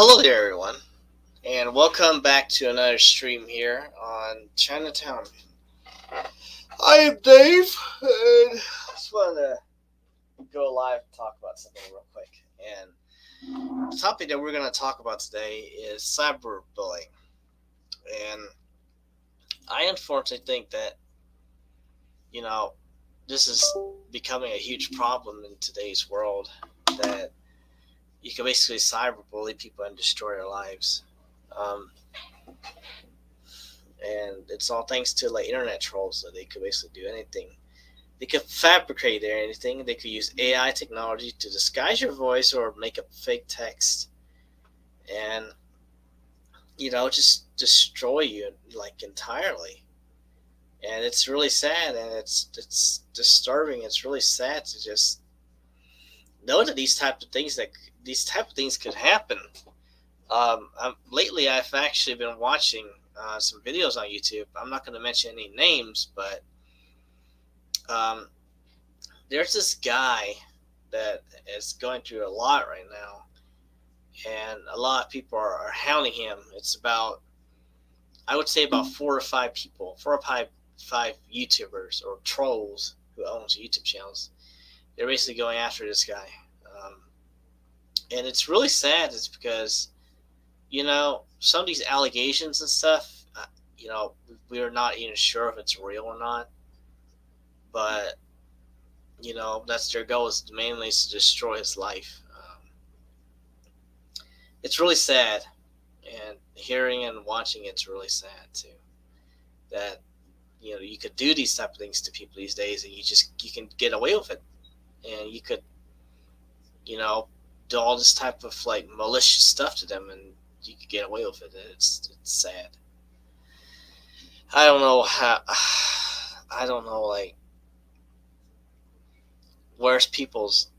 Hello there, everyone, and welcome back to another stream here on Chinatown. I am Dave, and I just wanted to go live and talk about something real quick. And the topic that we're going to talk about today is cyberbullying. And I unfortunately think that, you know, this is becoming a huge problem in today's world that you can basically cyberbully people and destroy their lives. Um, and it's all thanks to like internet trolls that they could basically do anything. They could fabricate anything. They could use AI technology to disguise your voice or make up fake text, and just destroy you like entirely. And it's really sad, and it's disturbing. It's really sad to just know that these type of things could happen. Lately, I've actually been watching some videos on YouTube. I'm not going to mention any names, but um, there's this guy that is going through a lot right now, and a lot of people are hounding him. It's about, I would say, about four or five YouTubers or trolls who owns YouTube channels. They're basically going after this guy, um, and it's really sad. It's because some of these allegations and stuff. We are not even sure if it's real or not, but that's their goal, is mainly to destroy his life. It's really sad, and hearing and watching it's really sad too. That you could do these type of things to people these days, and you can get away with it, and you could you know do all this type of like malicious stuff to them, and you could get away with it. It's sad. I don't know how. I don't know, like, where's people's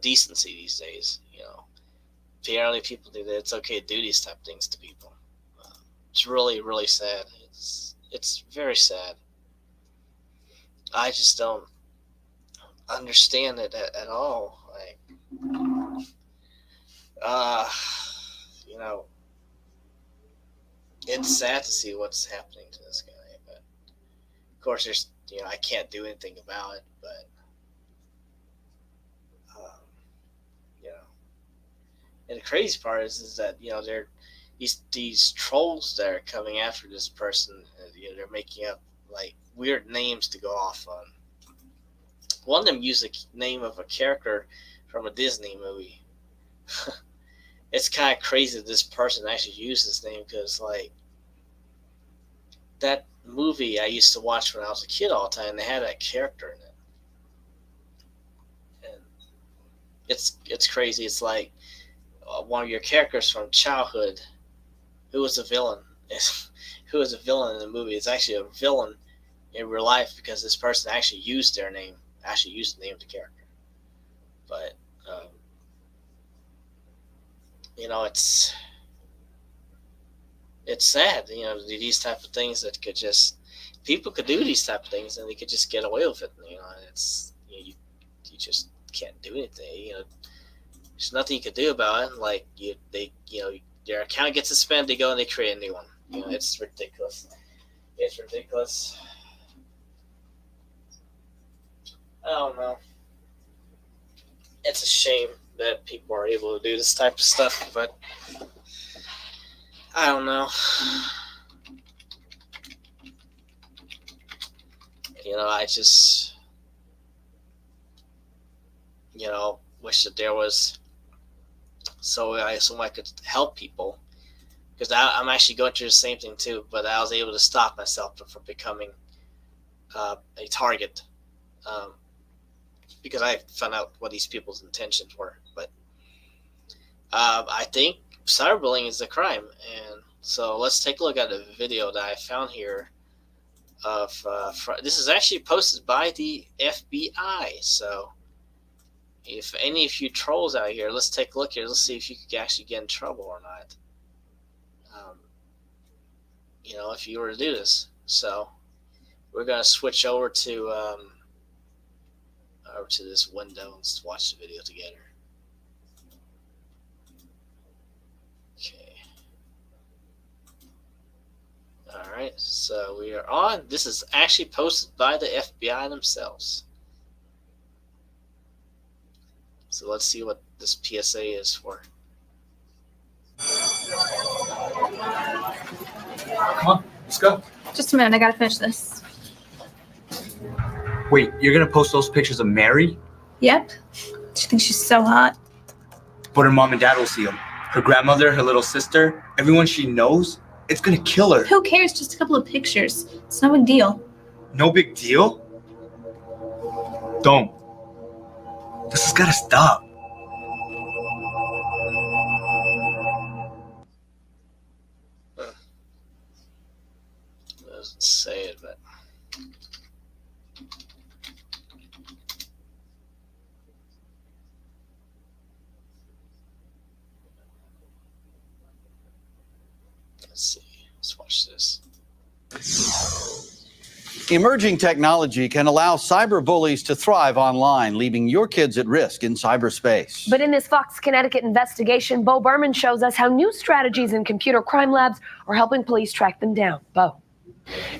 decency these days. Apparently people think that it's okay to do these type of things to people. Uh, it's really, really sad. It's very sad. I just don't understand it at all. Like, uh, you know, it's sad to see what's happening to this guy. But of course, I can't do anything about it. But um, you know, and the crazy part is that they're these trolls that are coming after this person. They're making up like weird names to go off on. One of them used the name of a character from a Disney movie. It's kind of crazy that this person actually used this name, because like that movie I used to watch when I was a kid all the time, they had that character in it, and it's crazy. It's like one of your characters from childhood who was a villain. Who was a villain in the movie is actually a villain in real life, because this person actually used their name, actually used the name of the character. But um, it's sad. These type of things that could just people could do these type of things, and they could just get away with it. And it's you just can't do anything. There's nothing you could do about it. Like their account gets suspended, they go and they create a new one. It's ridiculous. It's ridiculous. I don't know. It's a shame that people are able to do this type of stuff, but I don't know. I just wish that there was so I could help people, because I'm actually going through the same thing too. But I was able to stop myself from becoming a target, um, because I found out what these people's intentions were. But I think cyberbullying is a crime, and so let's take a look at a video that I found here. This is actually posted by the FBI. So if any of you trolls out here, let's take a look here. Let's see if you could actually get in trouble or not. Um, if you were to do this. So we're gonna switch over to this window and watch the video together. All right, so we are on. This is actually posted by the FBI themselves. So let's see what this PSA is for. Come on, let's go. Just a minute, I gotta finish this. Wait, you're gonna post those pictures of Mary? Yep. She thinks she's so hot. But her mom and dad will see them. Her grandmother, her little sister, everyone she knows. It's gonna kill her. Who cares? Just a couple of pictures. It's no big deal. No big deal? Don't. This has gotta stop. It doesn't say it, but let's see. Let's watch this. Emerging technology can allow cyberbullies to thrive online, leaving your kids at risk in cyberspace. But in this Fox Connecticut investigation, Bo Berman shows us how new strategies in computer crime labs are helping police track them down. Bo.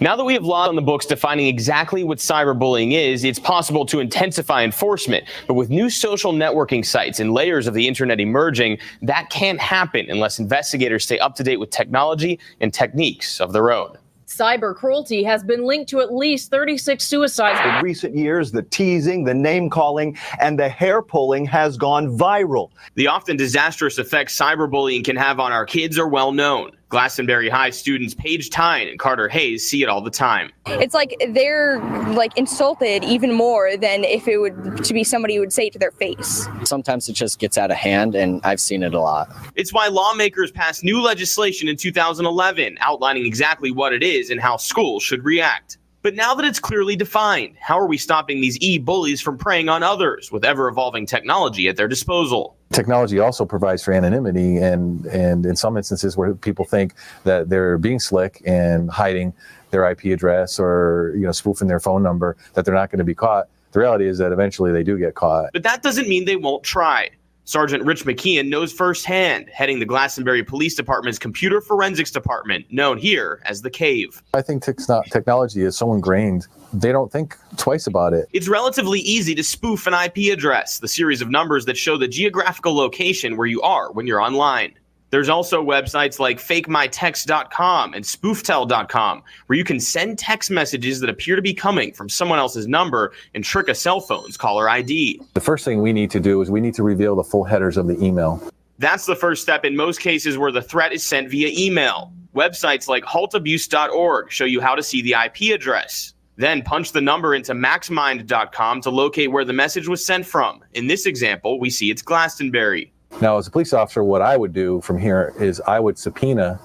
Now that we have laws on the books defining exactly what cyberbullying is, it's possible to intensify enforcement. But with new social networking sites and layers of the internet emerging, that can't happen unless investigators stay up to date with technology and techniques of their own. Cyber cruelty has been linked to at least 36 suicides. In recent years, the teasing, the name calling, and the hair pulling has gone viral. The often disastrous effects cyberbullying can have on our kids are well known. Glastonbury High students Paige Tyne and Carter Hayes see it all the time. It's like they're like insulted even more than if it would to be somebody who would say it to their face. Sometimes it just gets out of hand, and I've seen it a lot. It's why lawmakers passed new legislation in 2011 outlining exactly what it is and how schools should react. But now that it's clearly defined, how are we stopping these e-bullies from preying on others with ever-evolving technology at their disposal? Technology also provides for anonymity, and in some instances where people think that they're being slick and hiding their IP address or spoofing their phone number, that they're not going to be caught. The reality is that eventually they do get caught. But that doesn't mean they won't try. Sergeant Rich McKeon knows firsthand, heading the Glastonbury Police Department's Computer Forensics Department, known here as the Cave. I think technology is so ingrained, they don't think twice about it. It's relatively easy to spoof an IP address, the series of numbers that show the geographical location where you are when you're online. There's also websites like fakemytext.com and spooftel.com, where you can send text messages that appear to be coming from someone else's number and trick a cell phone's caller ID. The first thing we need to do is we need to reveal the full headers of the email. That's the first step in most cases where the threat is sent via email. Websites like haltabuse.org show you how to see the IP address. Then punch the number into maxmind.com to locate where the message was sent from. In this example, we see it's Glastonbury. Now, as a police officer, what I would do from here is I would subpoena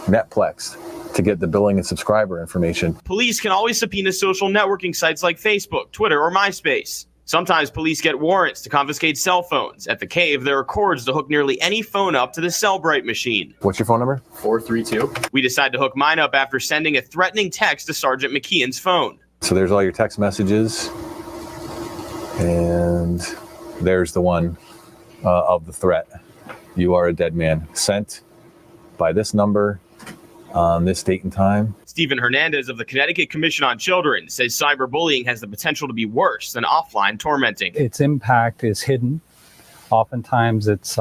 Netplex to get the billing and subscriber information. Police can always subpoena social networking sites like Facebook, Twitter, or MySpace. Sometimes police get warrants to confiscate cell phones. At the Cave, there are cords to hook nearly any phone up to the Cellbrite machine. What's your phone number? 432. We decide to hook mine up after sending a threatening text to Sergeant McKeon's phone. So there's all your text messages, and there's the one of the threat. You are a dead man. Sent by this number on this date and time. Stephen Hernandez of the Connecticut Commission on Children says cyberbullying has the potential to be worse than offline tormenting. Its impact is hidden. Oftentimes it's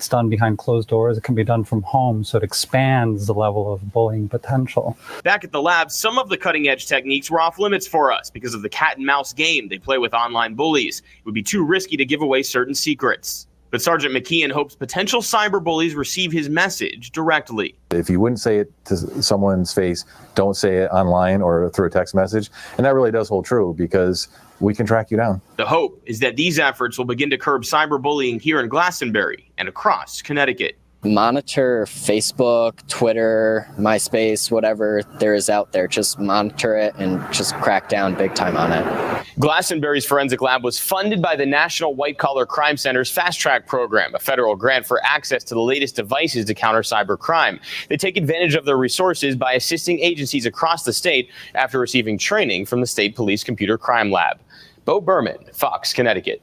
done behind closed doors. It can be done from home, so it expands the level of bullying potential. Back at the lab, some of the cutting-edge techniques were off limits for us because of the cat and mouse game they play with online bullies. It would be too risky to give away certain secrets. But Sergeant McKeon hopes potential cyberbullies receive his message directly. If you wouldn't say it to someone's face, don't say it online or through a text message. And that really does hold true because we can track you down. The hope is that these efforts will begin to curb cyberbullying here in Glastonbury and across Connecticut. Monitor Facebook, Twitter, MySpace, whatever there is out there. Just monitor it and just crack down big time on it. Glastonbury's forensic lab was funded by the National White Collar Crime Center's Fast Track program, a federal grant for access to the latest devices to counter cyber crime. They take advantage of their resources by assisting agencies across the state after receiving training from the State Police Computer Crime Lab. Bo Berman, Fox, Connecticut.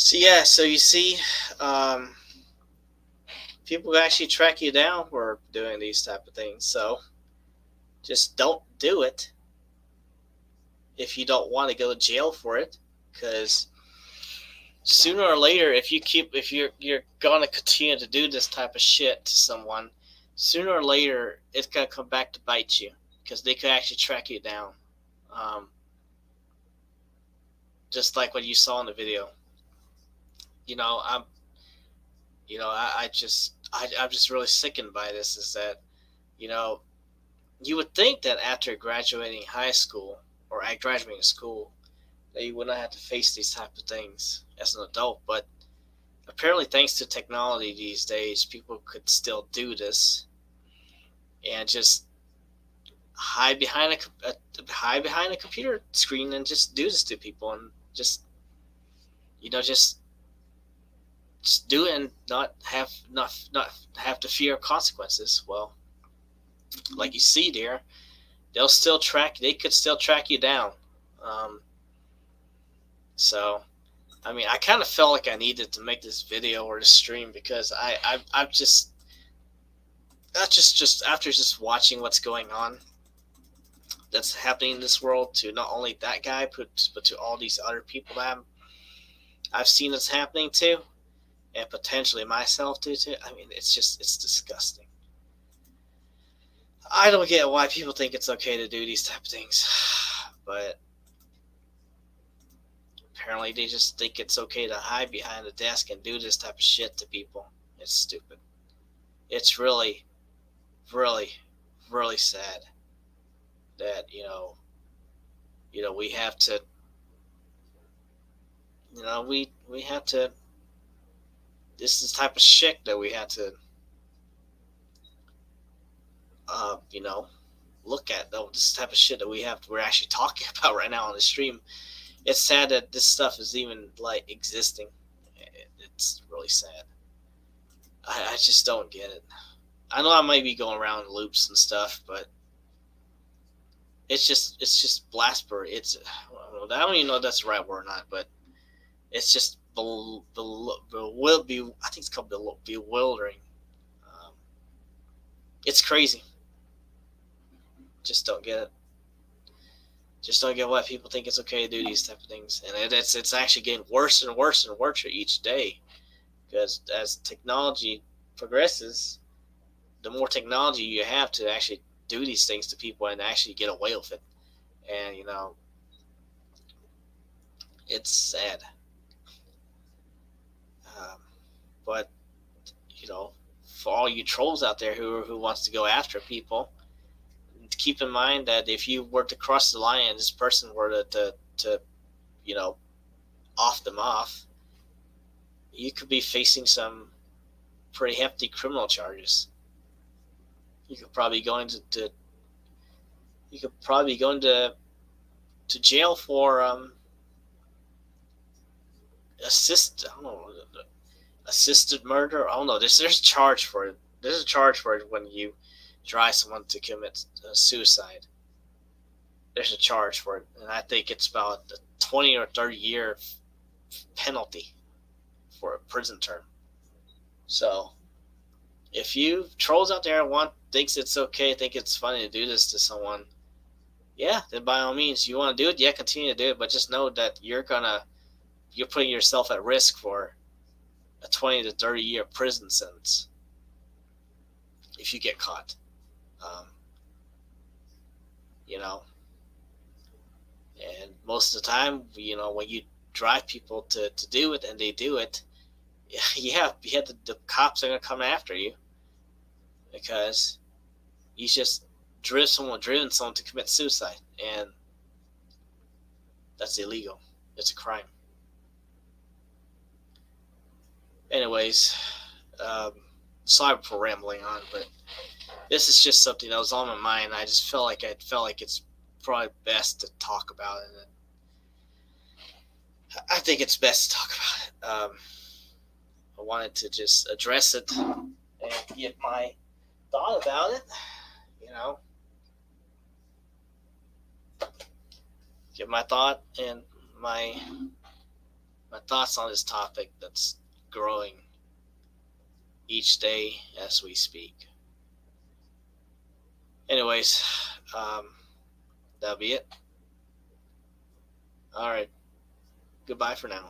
So yeah, so you see, people actually track you down for doing these type of things. So just don't do it if you don't want to go to jail for it, because sooner or later, if you're gonna continue to do this type of shit to someone, sooner or later it's gonna come back to bite you, because they could actually track you down. Just like what you saw in the video. I'm just really sickened by this. Is that, you would think that after graduating high school or graduating school, that you would not have to face these type of things as an adult. But apparently, thanks to technology these days, people could still do this and just hide behind a computer screen and just do this to people, and just do it and not have to fear consequences. Well, like you see there, they could still track you down. So, I mean, I kind of felt like I needed to make this video or this stream, because I'm just after just watching what's going on that's happening in this world, to not only that guy, but to all these other people that I've seen it's happening to, and potentially myself too. I mean, it's disgusting. I don't get why people think it's okay to do these type of things, but apparently they just think it's okay to hide behind a desk and do this type of shit to people. It's stupid. It's really, really, really sad that we have to, we have to. This is the type of shit that we have to, look at. Though this type of shit that we're actually talking about right now on the stream. It's sad that this stuff is even like existing. It's really sad. I just don't get it. I know I might be going around in loops and stuff, but it's just blasphemy. I don't even know if that's the right word or not, but it's just I think it's called bewildering. It's crazy. Just don't get it. Just don't get why people think it's okay to do these type of things, and it's actually getting worse and worse and worse each day, because as technology progresses, the more technology you have to actually do these things to people and actually get away with it, and it's sad. But for all you trolls out there who wants to go after people, keep in mind that if you were to cross the line and this person were to off them off, you could be facing some pretty hefty criminal charges. You could probably go into jail for assisted murder. I don't know. There's a charge for it. There's a charge for it when you drive someone to commit suicide. There's a charge for it, and I think it's about a 20 or 30 year penalty for a prison term. So, if you trolls out there thinks it's okay, think it's funny to do this to someone, yeah, then by all means, you want to do it, yeah, continue to do it, but just know that you're putting yourself at risk for a 20 to 30 year prison sentence if you get caught. And most of the time, when you drive people to do it and they do it, the cops are going to come after you, because you just driven someone to commit suicide, and that's illegal. It's a crime. Anyways, sorry for rambling on, but this is just something that was on my mind. I just felt like it's probably best to talk about it. And I think it's best to talk about it. I wanted to just address it and give my thought about it. Give my thought and my thoughts on this topic that's growing each day as we speak. Anyways, that'll be it. All right. Goodbye for now.